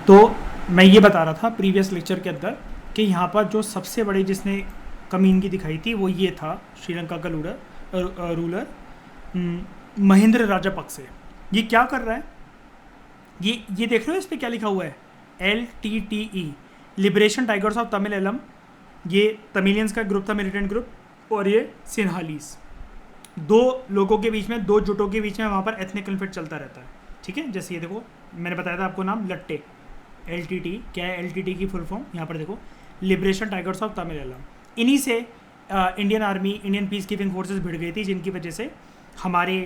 तो मैं ये बता रहा था प्रीवियस लेक्चर के अंदर कि यहाँ पर जो सबसे बड़ी जिसने कमीनगी दिखाई थी वो ये था श्रीलंका का रूलर महेंद्र राजापक्से। ये क्या कर रहा है, ये देख रहे हो इस पर क्या लिखा हुआ है, LTTE, Liberation Tigers of Tamil Eelam. ये तमिलियंस का ग्रुप था, मिलिटेंट ग्रुप, और ये सिन्हालीस। दो लोगों के बीच में, दो जुटों के बीच में वहाँ पर एथनिक कन्फ्लिक्ट चलता रहता है। ठीक है, जैसे ये देखो मैंने बताया था आपको नाम लट्टे, LTT क्या है, LTT की फुल फॉर्म यहाँ पर देखो, Liberation Tigers of Tamil Eelam. इन्हीं से Indian army, Indian peace keeping forces भिड़ गई थी, जिनकी वजह से हमारे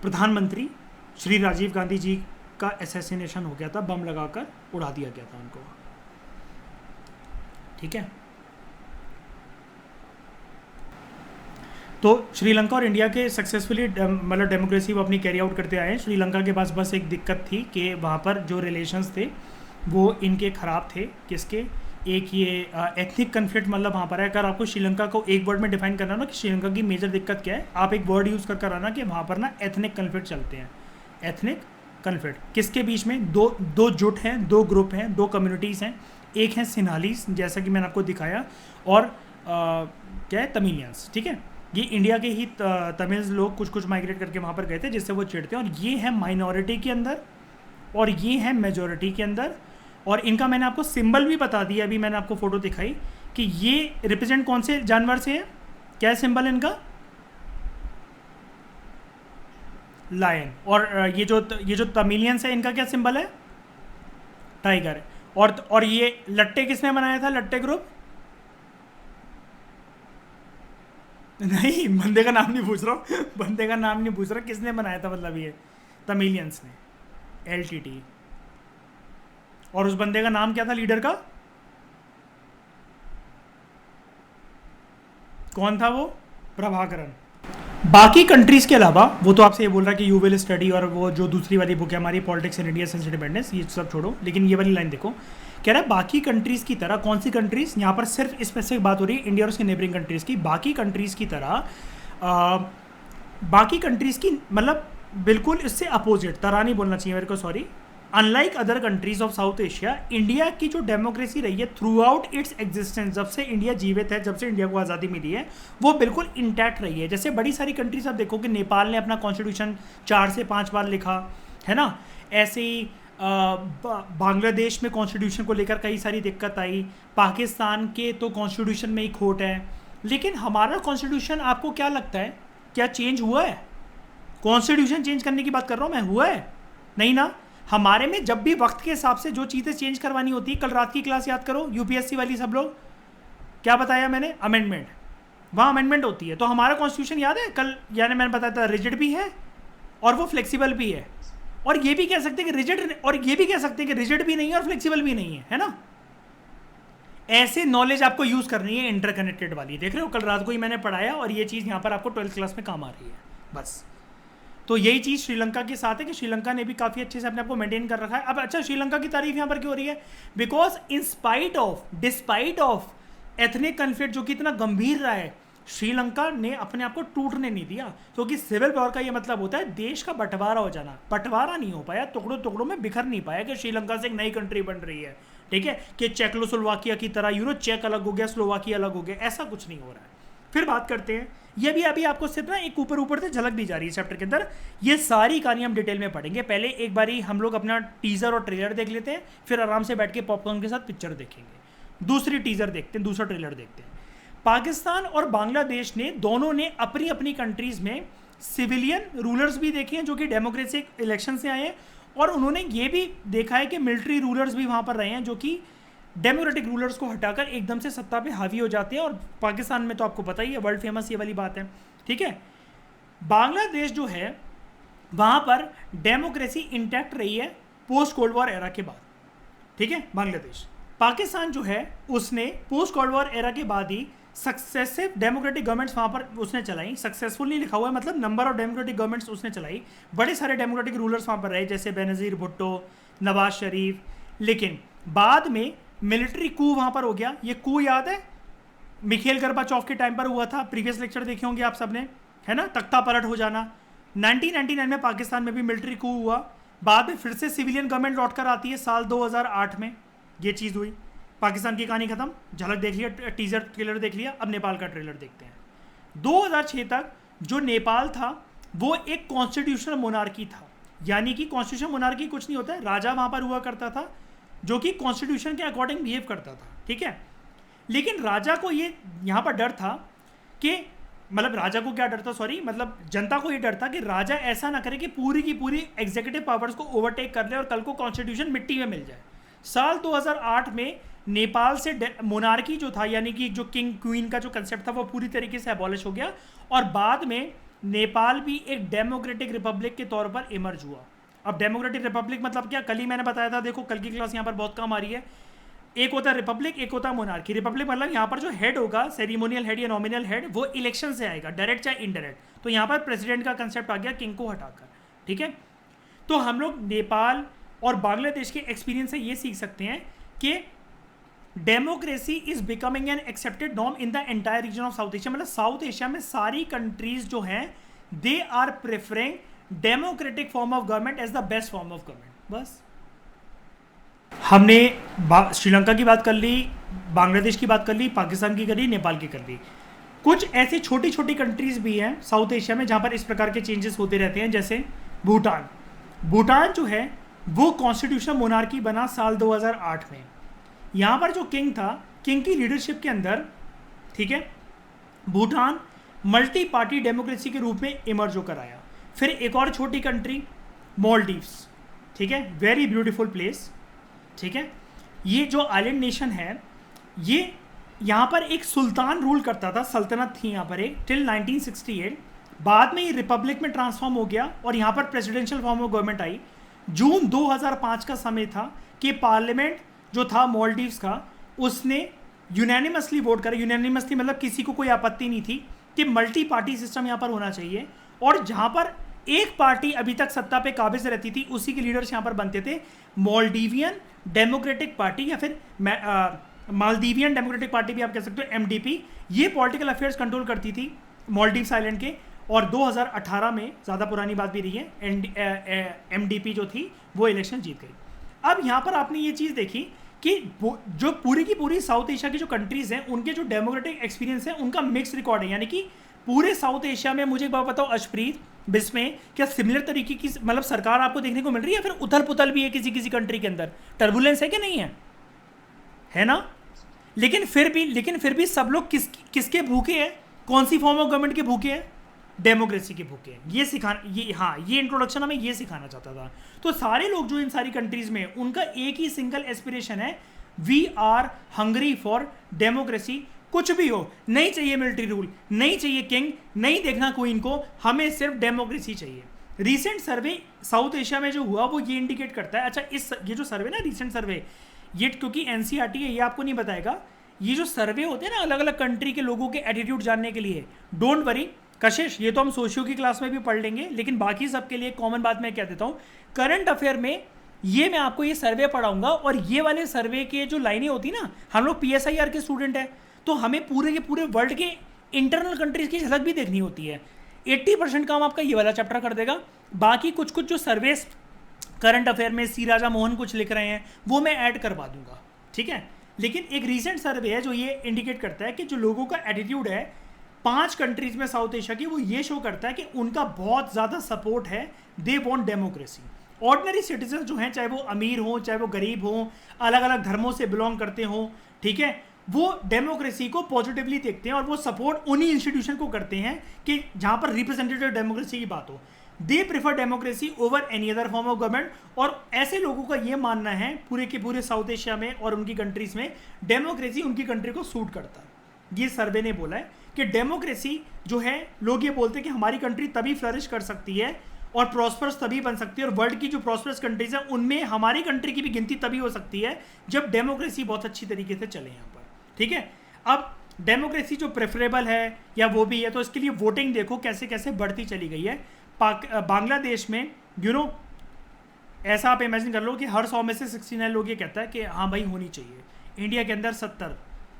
प्रधानमंत्री श्री राजीव गांधी जी का असैसिनेशन हो गया था, बम लगाकर उड़ा दिया गया था उनको। ठीक है, तो श्रीलंका और इंडिया के सक्सेसफुली मतलब डेमोक्रेसी वो अपनी कैरी आउट करते आए हैं। श्रीलंका के पास बस एक दिक्कत थी कि वहाँ पर जो रिलेशंस थे वो इनके ख़राब थे। किसके? एक ये एथनिक कन्फ्लिक्ट, मतलब वहाँ पर है। अगर आपको श्रीलंका को एक वर्ड में डिफाइन करना ना कि श्रीलंका की मेजर दिक्कत क्या है, आप एक वर्ड यूज़ कर आना कि वहाँ पर ना एथनिक कन्फ्लिक्ट चलते हैं। एथनिक कन्फ्लिक्ट किसके बीच में? दो जुट हैं, दो ग्रुप हैं, दो कम्युनिटीज़ हैं। एक है सिन्हालीस, जैसा कि मैंने आपको दिखाया, और क्या है, तमिलियंस। ठीक है, ये इंडिया के ही तमिल लोग कुछ माइग्रेट करके वहाँ पर गए थे, जिससे वो चिढ़ते हैं। और ये है माइनॉरिटी के अंदर और ये है मेजॉरिटी के अंदर। और इनका मैंने आपको सिंबल भी बता दिया, अभी मैंने आपको फोटो दिखाई कि ये रिप्रेजेंट कौन से जानवर से है, क्या है सिंबल इनका, लायन। और ये जो तमिलियंस है इनका क्या सिंबल है, टाइगर। और ये लट्टे किसने बनाया था, लट्टे ग्रुप? नहीं, बंदे का नाम नहीं पूछ रहा हूँ, बंदे का नाम नहीं पूछ रहा, किसने बनाया था, मतलब ये तमिलियंस ने, LTT। और उस बंदे का नाम क्या था, लीडर का? कौन था वो? प्रभाकरन। बाकी कंट्रीज के अलावा, वो तो आपसे ये बोल रहा है कि यू विल स्टडी, और वो जो दूसरी वाली बुक है हमारी politics in India since independence, ये सब छोड़ो, लेकिन ये वाली लाइन देखो, कह रहा है बाकी कंट्रीज़ की तरह। कौन सी कंट्रीज़? यहाँ पर सिर्फ स्पेसिफिक बात हो रही है इंडिया और उसके नेबरिंग कंट्रीज़ की। बाकी कंट्रीज़ की तरह बाकी कंट्रीज़ की मतलब बिल्कुल इससे अपोजिट, तरह नहीं बोलना चाहिए मेरे को, sorry. Unlike other countries of South Asia, India की जो डेमोक्रेसी रही है थ्रू आउट इट्स एग्जिस्टेंस, जब से इंडिया जीवित है, जब से इंडिया को आज़ादी मिली है, वो बिल्कुल इंटैक्ट रही है। जैसे बड़ी सारी कंट्रीज आप देखो कि नेपाल ने अपना कॉन्स्टिट्यूशन 4 से 5 बार लिखा है ना, ऐसे ही बांग्लादेश में कॉन्स्टिट्यूशन को लेकर कई सारी दिक्कत आई, पाकिस्तान के तो कॉन्स्टिट्यूशन में ही खोट है। लेकिन हमारा कॉन्स्टिट्यूशन आपको क्या लगता है, क्या चेंज हुआ है? कॉन्स्टिट्यूशन चेंज करने की बात कर रहा हूँ मैं, हुआ है? नहीं ना। हमारे में जब भी वक्त के हिसाब से जो चीज़ें चेंज करवानी होती है, कल रात की क्लास याद करो, UPSC वाली सब लोग, क्या बताया मैंने, अमेंडमेंट, वहाँ अमेंडमेंट होती है। तो हमारा कॉन्स्टिट्यूशन याद है कल, यानी मैंने बताया था रिजिड भी है और वो फ्लेक्सिबल भी है। और ये भी कह सकते हैं कि रिजिड, और ये भी कह सकते हैं कि रिजिड भी नहीं है और फ्लेक्सिबल भी नहीं है ना। ऐसे नॉलेज आपको यूज़ करनी है इंटरकनेक्टेड वाली, देख रहे हो, कल रात को ही मैंने पढ़ाया और ये चीज़ यहाँ पर आपको 12th क्लास में काम आ रही है बस। तो यही चीज़ श्रीलंका के साथ है कि श्रीलंका ने भी काफ़ी अच्छे से अपने आप को मेंटेन कर रखा है। अब अच्छा, श्रीलंका की तारीफ यहाँ पर क्यों हो रही है? Because in spite of, despite of ethnic conflict जो कि इतना गंभीर रहा है, श्रीलंका ने अपने आप को टूटने नहीं दिया। क्योंकि सिविल वॉर का ये मतलब होता है देश का बंटवारा हो जाना। बंटवारा नहीं हो पाया, टुकड़ों टुकड़ों में बिखर नहीं पाया कि श्रीलंका से एक नई कंट्री बन रही है। ठीक है, कि चेकोस्लोवाकिया की तरह चेक अलग हो गया, स्लोवाकिया अलग हो गया, ऐसा कुछ नहीं हो रहा है। फिर बात करते हैं, ये भी अभी आपको सिर्फ ना एक ऊपर से झलक दी जा रही है चैप्टर के अंदर। ये सारी कहानी हम डिटेल में पढ़ेंगे। पहले एक बारी हम लोग अपना टीजर और ट्रेलर देख लेते हैं, फिर आराम से बैठ के पॉपकॉर्न के साथ पिक्चर देखेंगे। दूसरी टीजर देखते हैं, दूसरा ट्रेलर देखते हैं। पाकिस्तान और बांग्लादेश ने दोनों ने अपनी अपनी कंट्रीज में सिविलियन रूलर्स भी देखे हैं जो कि डेमोक्रेटिक इलेक्शन से आए हैं, और उन्होंने ये भी देखा है कि मिलिट्री रूलर्स भी वहाँ पर रहे हैं जो कि डेमोक्रेटिक रूलर्स को हटाकर एकदम से सत्ता पे हावी हो जाते हैं। और पाकिस्तान में तो आपको पता ही है, वर्ल्ड फेमस ये वाली बात है। ठीक है, बांग्लादेश जो है वहाँ पर डेमोक्रेसी इंटैक्ट रही है पोस्ट कोल्ड वॉर एरा के बाद। ठीक है, बांग्लादेश। पाकिस्तान जो है उसने पोस्ट कोल्ड वॉर एरा के बाद ही सक्सेसिव डेमोक्रेटिक गवर्नमेंट्स वहाँ पर उसने चलाई। सक्सेसफुल नहीं लिखा हुआ है, मतलब नंबर ऑफ डेमोक्रेटिक गवर्नमेंट्स उसने चलाई। बड़े सारे डेमोक्रेटिक रूलर्स वहाँ पर रहे, जैसे बेनज़ीर भुट्टो, नवाज शरीफ। लेकिन बाद में मिलिट्री कू वहाँ पर हो गया। ये कू याद है, मिखेल गोर्बाचोव के टाइम पर हुआ था, प्रीवियस लेक्चर देखे होंगे आप सबने, है ना, तख्ता पलट हो जाना। 1999 में पाकिस्तान में भी मिलिट्री कू हुआ, बाद में फिर से सिविलियन गवर्नमेंट लौट कर आती है साल 2008 में, ये चीज़ हुई, पाकिस्तान की कहानी खत्म, झलक देख लिया, टीजर ट्रेलर देख लिया, अब नेपाल का ट्रेलर देखते हैं। 2006 तक जो नेपाल था वो एक कॉन्स्टिट्यूशनल मोनार्की था, यानी कि कॉन्स्टिट्यूशनल मोनार्की कुछ नहीं होता है, राजा वहाँ पर हुआ करता था जो कि कॉन्स्टिट्यूशन के अकॉर्डिंग बिहेव करता था, ठीक है। लेकिन राजा को ये यहाँ पर डर था कि, मतलब राजा को क्या डर था, सॉरी, मतलब जनता को ये डर था कि राजा ऐसा ना करे कि पूरी की पूरी एग्जीक्यूटिव पावर्स को ओवरटेक कर ले और कल को कॉन्स्टिट्यूशन मिट्टी में मिल जाए। साल 2008 में नेपाल से मोनार्की जो था, यानी कि जो किंग क्वीन का जो कंसेप्ट था वो पूरी तरीके से एबॉलिश हो गया, और बाद में नेपाल भी एक डेमोक्रेटिक रिपब्लिक के तौर पर इमर्ज हुआ। अब डेमोक्रेटिक रिपब्लिक मतलब क्या, कल ही मैंने बताया था, देखो कल की क्लास यहाँ पर बहुत काम आ रही है। एक होता है रिपब्लिक, एक होता है मोनार्की। रिपब्लिक मतलब यहाँ पर जो हेड होगा, सेरिमोनियल हेड या नॉमिनल हेड, वो इलेक्शन से आएगा, डायरेक्ट चाहे इनडायरेक्ट। तो यहाँ पर प्रेसिडेंट का कंसेप्ट आ गया किंग को हटाकर, ठीक है। तो हम लोग नेपाल और बांग्लादेश के एक्सपीरियंस से ये सीख सकते हैं कि democracy is becoming an accepted norm in the entire region of South Asia. मतलब साउथ एशिया में सारी कंट्रीज जो हैं they are preferring democratic form of government as the best form of government. बस हमने श्रीलंका की बात कर ली, बांग्लादेश की बात कर ली, पाकिस्तान की कर ली, नेपाल की कर ली। कुछ ऐसी छोटी छोटी कंट्रीज भी हैं साउथ एशिया में जहाँ पर इस प्रकार के चेंजेस होते रहते हैं, जैसे भूटान। भूटान जो है वो कॉन्स्टिट्यूशनल मोनार्की बना साल 2008 में। यहाँ पर जो किंग था, किंग की लीडरशिप के अंदर, ठीक है, भूटान मल्टी पार्टी डेमोक्रेसी के रूप में इमर्ज होकर आया। फिर एक और छोटी कंट्री मॉलडीव्स, ठीक है, वेरी ब्यूटीफुल प्लेस, ठीक है। ये जो आइलैंड नेशन है, ये यहाँ पर एक सुल्तान रूल करता था, सल्तनत थी यहाँ पर एक, टिल 1968। बाद में ये रिपब्लिक में ट्रांसफॉर्म हो गया और यहाँ पर प्रेसिडेंशियल फॉर्म ऑफ गवर्नमेंट आई। जून 2005 का समय था कि पार्लियामेंट जो था मॉलडीव्स का, उसने यूनानिमसली वोट करा। यूनानिमसली मतलब किसी को कोई आपत्ति नहीं थी कि मल्टी पार्टी सिस्टम यहाँ पर होना चाहिए, और जहाँ पर एक पार्टी अभी तक सत्ता पे काबिज रहती थी उसी के लीडर्स यहाँ पर बनते थे। मॉलडीवियन डेमोक्रेटिक पार्टी या फिर मालदीवियन डेमोक्रेटिक पार्टी भी आप कह सकते हो, एमडीपी, ये पॉलिटिकल अफेयर्स कंट्रोल करती थी मॉलडीव्स आइलैंड के। और 2018 में, ज़्यादा पुरानी बात भी रही है, एमडीपी जो थी वो इलेक्शन जीत गई। अब यहाँ पर आपने ये चीज़ देखी कि जो पूरी की पूरी साउथ एशिया की जो कंट्रीज़ हैं उनके जो डेमोक्रेटिक एक्सपीरियंस है उनका मिक्स रिकॉर्ड है। यानी कि पूरे साउथ एशिया में, मुझे एक बात बताओ अर्शप्रीत, बिस्में, क्या सिमिलर तरीके की मतलब सरकार आपको देखने को मिल रही है, या फिर उथल पुथल भी है किसी किसी कंट्री के अंदर, टर्बुलेंस है कि नहीं है, है ना? लेकिन फिर भी सब लोग किसके भूखे हैं, कौन सी फॉर्म ऑफ गवर्नमेंट के भूखे हैं? डेमोक्रेसी के भूखे हैं। ये इंट्रोडक्शन हमें ये सिखाना चाहता था। तो सारे लोग जो इन सारी कंट्रीज में, उनका एक ही सिंगल एस्पिरेशन है, we are hungry for democracy. कुछ भी हो, नहीं चाहिए मिलिट्री रूल, नहीं चाहिए किंग, नहीं देखना क्वीन को, हमें सिर्फ डेमोक्रेसी चाहिए। रिसेंट सर्वे साउथ एशिया में जो हुआ वो ये इंडिकेट करता है। अच्छा, ये जो सर्वे ना, रिसेंट सर्वे, ये क्योंकि एनसीईआरटी है, ये आपको नहीं बताएगा। ये जो सर्वे होते हैं ना अलग अलग कंट्री के लोगों के एटीट्यूड जानने के लिए, डोंट वरी कशिश, ये तो हम सोशियो की क्लास में भी पढ़ लेंगे, लेकिन बाकी सबके लिए कॉमन बात मैं कह देता हूँ। करंट अफेयर में ये मैं आपको ये सर्वे पढ़ाऊंगा, और ये वाले सर्वे के जो लाइनें होती ना, हम लोग PSIR के स्टूडेंट हैं, तो हमें पूरे के पूरे वर्ल्ड के इंटरनल कंट्रीज की झलक भी देखनी होती है। 80% काम आपका ये वाला चैप्टर कर देगा। बाकी कुछ कुछ जो सर्वेस करंट अफेयर में सी राजा मोहन कुछ लिख रहे हैं वो मैं ऐड करवा दूंगा, ठीक है। लेकिन एक रीसेंट सर्वे है जो ये इंडिकेट करता है कि जो लोगों का एटीट्यूड है 5 कंट्रीज में साउथ एशिया की, वो ये शो करता है कि उनका बहुत ज़्यादा सपोर्ट है, they want democracy. Ordinary citizen जो हैं, चाहे वो अमीर हों चाहे वो गरीब हों, अलग अलग धर्मों से बिलोंग करते हों, ठीक है, वो डेमोक्रेसी को पॉजिटिवली देखते हैं और वो सपोर्ट उन्हीं इंस्टीट्यूशन को करते हैं कि जहाँ पर रिप्रेजेंटेटिव डेमोक्रेसी की बात हो। They prefer democracy over any other form of government. और ऐसे लोगों का ये मानना है पूरे के पूरे साउथ एशिया में और उनकी कंट्रीज में डेमोक्रेसी उनकी कंट्री को सूट करता है। ये सर्वे ने बोला है कि डेमोक्रेसी जो है, लोग ये बोलते हैं कि हमारी कंट्री तभी फ्लरिश कर सकती है और प्रॉस्परस तभी बन सकती है, और वर्ल्ड की जो प्रॉस्परस कंट्रीज हैं उनमें हमारी कंट्री की भी गिनती तभी हो सकती है जब डेमोक्रेसी बहुत अच्छी तरीके से चले यहाँ पर, ठीक है। अब डेमोक्रेसी जो प्रेफरेबल है या वो भी है, तो इसके लिए वोटिंग देखो कैसे कैसे बढ़ती चली गई है। बांग्लादेश में ऐसा आप इमेजिन कर लो कि हर 100 में से 69 लोग ये कहता है कि हाँ भाई होनी चाहिए। इंडिया के अंदर 70,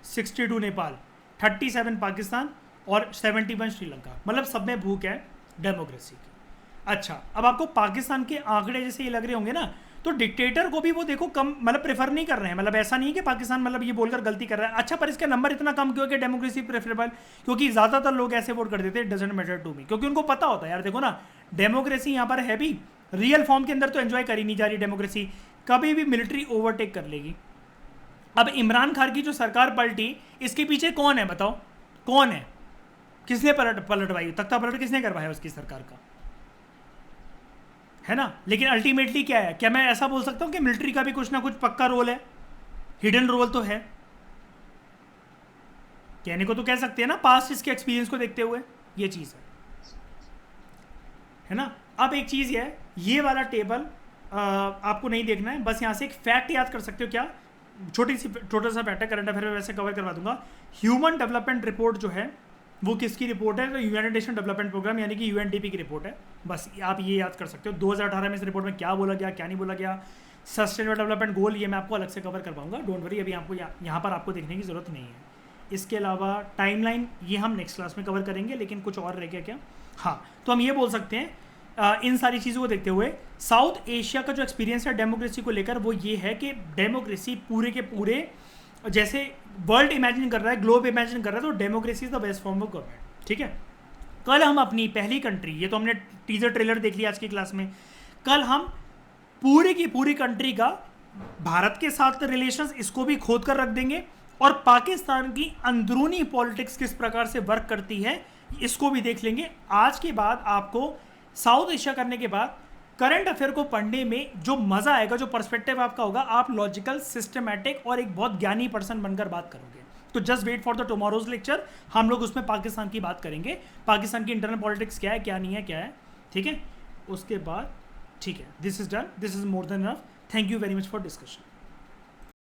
62 नेपाल, 37 पाकिस्तान और 71 श्रीलंका, मतलब सब में भूख है डेमोक्रेसी की। अच्छा, अब आपको पाकिस्तान के आंकड़े जैसे ये लग रहे होंगे ना, तो डिक्टेटर को भी वो देखो कम मतलब प्रेफर नहीं कर रहे हैं, मतलब ऐसा नहीं है कि पाकिस्तान मतलब ये बोलकर गलती कर रहा है। अच्छा, पर इसका नंबर इतना कम क्यों कि डेमोक्रेसी प्रेफरेबल, क्योंकि ज़्यादातर लोग ऐसे वोट कर देते हैं डजंट मैटर टू मी, क्योंकि उनको पता होता है यार देखो ना, डेमोक्रेसी यहाँ पर है भी रियल फॉर्म के अंदर तो एंजॉय करी नहीं जा रही डेमोक्रेसी, कभी भी मिलिट्री ओवरटेक कर लेगी। अब इमरान खान की जो सरकार पलटी, इसके पीछे कौन है बताओ, कौन है, किसने पलटवाई, तख्ता पलट किसने करवाया उसकी सरकार का, है ना। लेकिन अल्टीमेटली क्या है, क्या मैं ऐसा बोल सकता हूं कि मिलिट्री का भी कुछ ना कुछ पक्का रोल है, हिडन रोल तो है, कहने को तो कह सकते हैं ना, पास्ट इसके एक्सपीरियंस को देखते हुए ये चीज़ है ना। अब एक चीज़ है, ये वाला टेबल आपको नहीं देखना है, बस यहाँ से एक फैक्ट याद कर सकते हो, क्या छोटा सा फैक्ट है, करंट अफेयर में वैसे कवर करवा दूंगा। ह्यूमन डेवलपमेंट रिपोर्ट जो है वो किसकी रिपोर्ट है, तो यूनाइटेड नेशन डेवलपमेंट प्रोग्राम यानी कि यूएनडीपी की रिपोर्ट है, बस आप ये याद कर सकते हो। 2018 में इस रिपोर्ट में क्या बोला गया क्या नहीं बोला गया, सस्टेनेबल डेवलपमेंट गोल, ये मैं आपको अलग से कवर करवाऊंगा, डोंट वरी, अभी आपको यहाँ पर आपको देखने की ज़रूरत नहीं है। इसके अलावा टाइमलाइन ये हम नेक्स्ट क्लास में कवर करेंगे, लेकिन कुछ और रह गया क्या, हाँ, तो हम ये बोल सकते हैं इन सारी चीज़ों को देखते हुए साउथ एशिया का जो एक्सपीरियंस है डेमोक्रेसी को लेकर वो ये है कि डेमोक्रेसी पूरे के पूरे जैसे वर्ल्ड इमेजिन कर रहा है, ग्लोब इमेजिन कर रहा है, तो democracy is the best form of government, ठीक है। कल हम अपनी पहली कंट्री, ये तो हमने टीजर ट्रेलर देख लिया आज की क्लास में, कल हम पूरी की पूरी कंट्री का भारत के साथ रिलेशंस इसको भी खोद कर रख देंगे, और पाकिस्तान की अंदरूनी पॉलिटिक्स किस प्रकार से वर्क करती है इसको भी देख लेंगे। आज के बाद आपको साउथ एशिया करने के बाद करंट अफेयर को पढ़ने में जो मजा आएगा, जो पर्सपेक्टिव आपका होगा, आप लॉजिकल, सिस्टमैटिक और एक बहुत ज्ञानी पर्सन बनकर बात करोगे। तो just wait for the tomorrow's lecture, हम लोग उसमें पाकिस्तान की बात करेंगे, पाकिस्तान की इंटरनल पॉलिटिक्स क्या है क्या नहीं है क्या है, ठीक है। उसके बाद ठीक है, this is done, this is more than enough, thank you very much for discussion.